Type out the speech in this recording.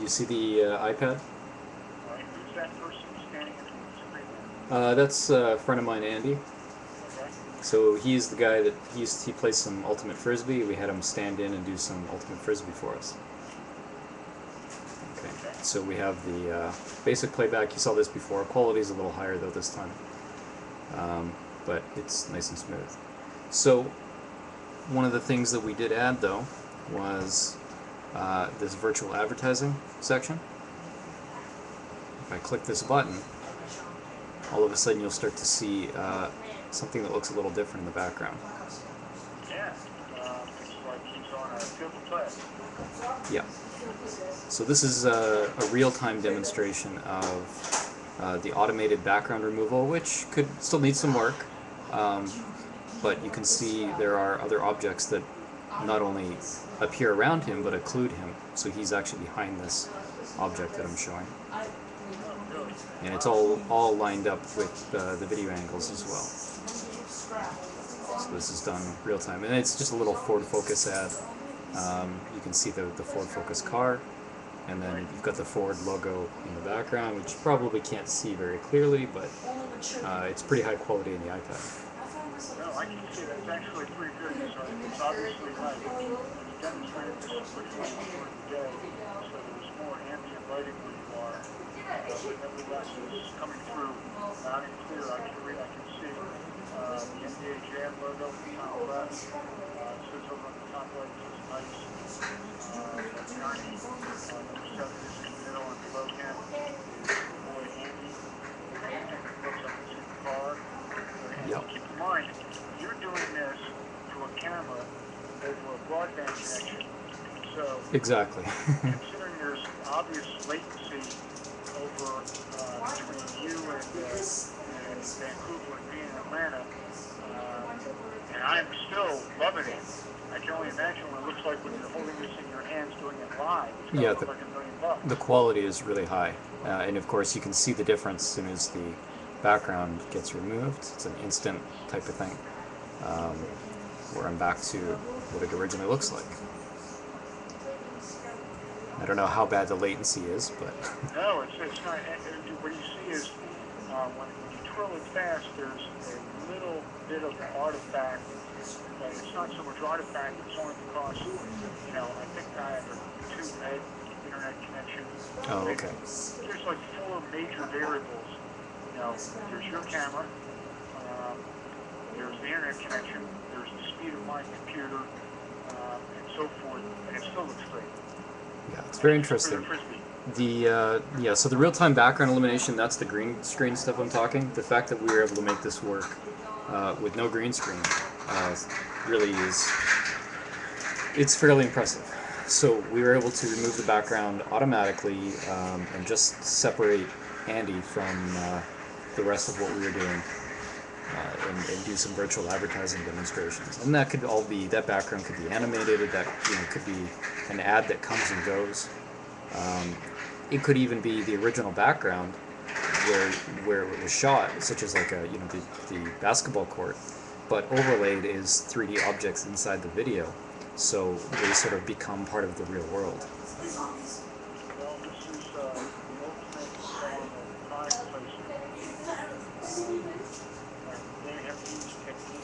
You see the iPad? Right. Who's that person standing in the screen? That's a friend of mine, Andy. Okay. So he's the guy that he plays some ultimate frisbee. We had him stand in and do some ultimate frisbee for us. Okay. Okay. So we have the basic playback. You saw this before. Quality is a little higher though this time, but it's nice and smooth. So one of the things that we did add though was this virtual advertising section. If I click this button, all of a sudden you'll start to see something that looks a little different in the background. Yeah. It's like he's on a field of play. Yeah. So this is a real-time demonstration of the automated background removal, which could still need some work, but you can see there are other objects that not only appear around him, but occlude him. So he's actually behind this object that I'm showing. Oh, really? And it's all lined up with the video angles as well. So this is done real time, and it's just a little Ford Focus ad. You can see the Ford Focus car, and then you've got the Ford logo in the background, which you probably can't see very clearly, but it's pretty high quality in the iPad. No, I can see that's actually pretty good. So it's obviously right. And you demonstrated this pretty well during the day, so there's more ambient lighting where you are. But nevertheless, it's coming through loud and clear. I can see the NBA Jam logo on the top left. It says over on the top right, it says nice. Johnny, number 7 is in the middle, and below him is the boy Andy. It looks like it's in the car. Yep. Keep in mind, you're doing this to a camera over a broadband connection. So Exactly. considering there's obvious latency over between you and Vancouver and me in Atlanta, and I'm still loving it. I can only imagine what it looks like when you're holding this in your hands doing it live. It's Yeah, look like $1 million. the quality is really high, and of course you can see the difference as soon as the background gets removed. It's an instant type of thing, where I'm back to what it originally looks like. I don't know how bad the latency is, but No, it's not. What you see is when you twirl it fast, there's a little bit of artifact, but it's not so much artifact. It's only because I think I have a 2 meg internet connection. oh, okay. There's like 4 major variables. There's your camera, there's the internet connection, there's the speed of my computer, and so forth, and it still looks great. Yeah, it's very interesting. So the real-time background elimination, that's the green screen stuff I'm talking. The fact that we were able to make this work with no green screen really it's fairly impressive. So we were able to remove the background automatically and just separate Andy from the rest of what we were doing and do some virtual advertising demonstrations. And that background could be animated, that could be an ad that comes and goes. It could even be the original background where it was shot, such as like the basketball court, but overlaid is 3D objects inside the video, so they sort of become part of the real world.